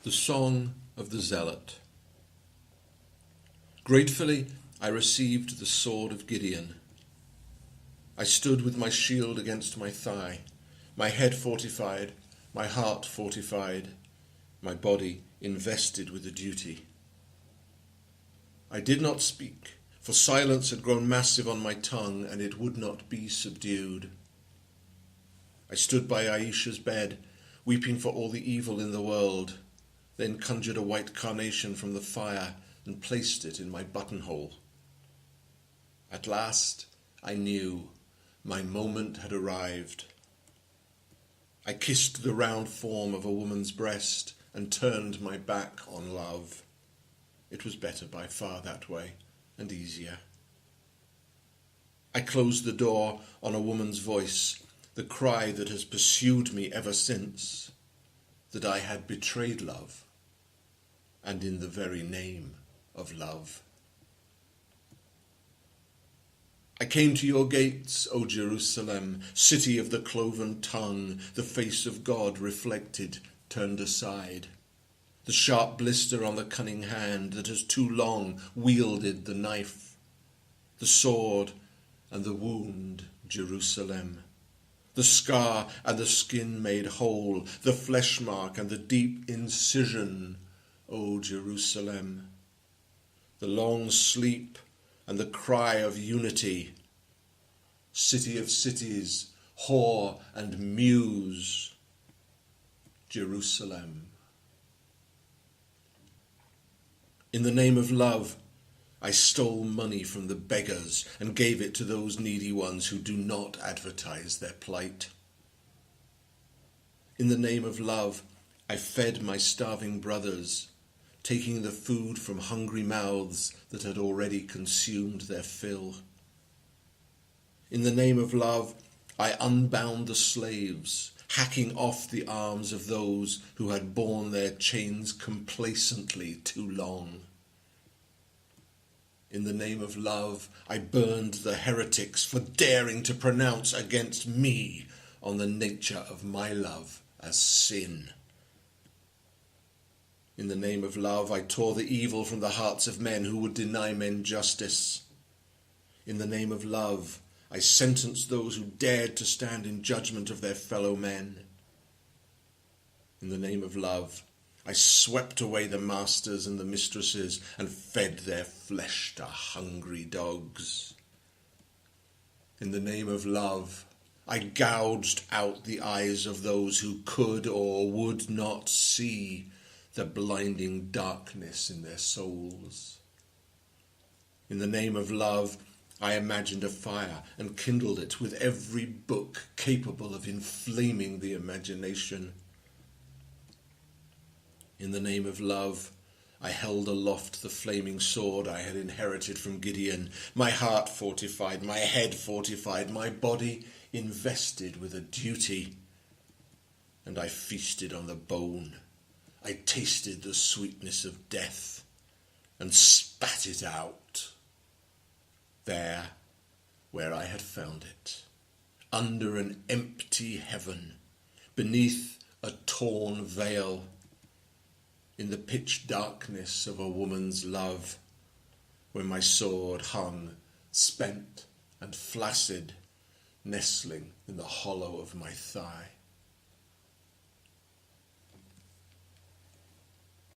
The Song of the Zealot. Gratefully I received the sword of Gideon. I stood with my shield against my thigh, my head fortified, my heart fortified, my body invested with a duty. I did not speak, for silence had grown massive on my tongue, and it would not be subdued. I stood by Aisha's bed, weeping for all the evil in the world, then conjured a white carnation from the fire and placed it in my buttonhole. At last I knew my moment had arrived. I kissed the round form of a woman's breast and turned my back on love. It was better by far that way, and easier. I closed the door on a woman's voice, the cry that has pursued me ever since, that I had betrayed love, and in the very name of love. I came to your gates, O Jerusalem, city of the cloven tongue, the face of God reflected, turned aside, the sharp blister on the cunning hand that has too long wielded the knife, the sword and the wound, Jerusalem, the scar and the skin made whole, the flesh mark and the deep incision, O Jerusalem, the long sleep and the cry of unity, city of cities, whore and muse, Jerusalem. In the name of love, I stole money from the beggars and gave it to those needy ones who do not advertise their plight. In the name of love, I fed my starving brothers, taking the food from hungry mouths that had already consumed their fill. In the name of love, I unbound the slaves, hacking off the arms of those who had borne their chains complacently too long. In the name of love, I burned the heretics for daring to pronounce against me on the nature of my love as sin. In the name of love, I tore the evil from the hearts of men who would deny men justice. In the name of love, I sentenced those who dared to stand in judgment of their fellow men. In the name of love, I swept away the masters and the mistresses and fed their flesh to hungry dogs. In the name of love, I gouged out the eyes of those who could or would not see the blinding darkness in their souls. In the name of love, I imagined a fire and kindled it with every book capable of inflaming the imagination. In the name of love, I held aloft the flaming sword I had inherited from Gideon, my heart fortified, my head fortified, my body invested with a duty. And I feasted on the bone. I tasted the sweetness of death and spat it out. There, where I had found it, under an empty heaven, beneath a torn veil, in the pitch darkness of a woman's love, where my sword hung, spent and flaccid, nestling in the hollow of my thigh.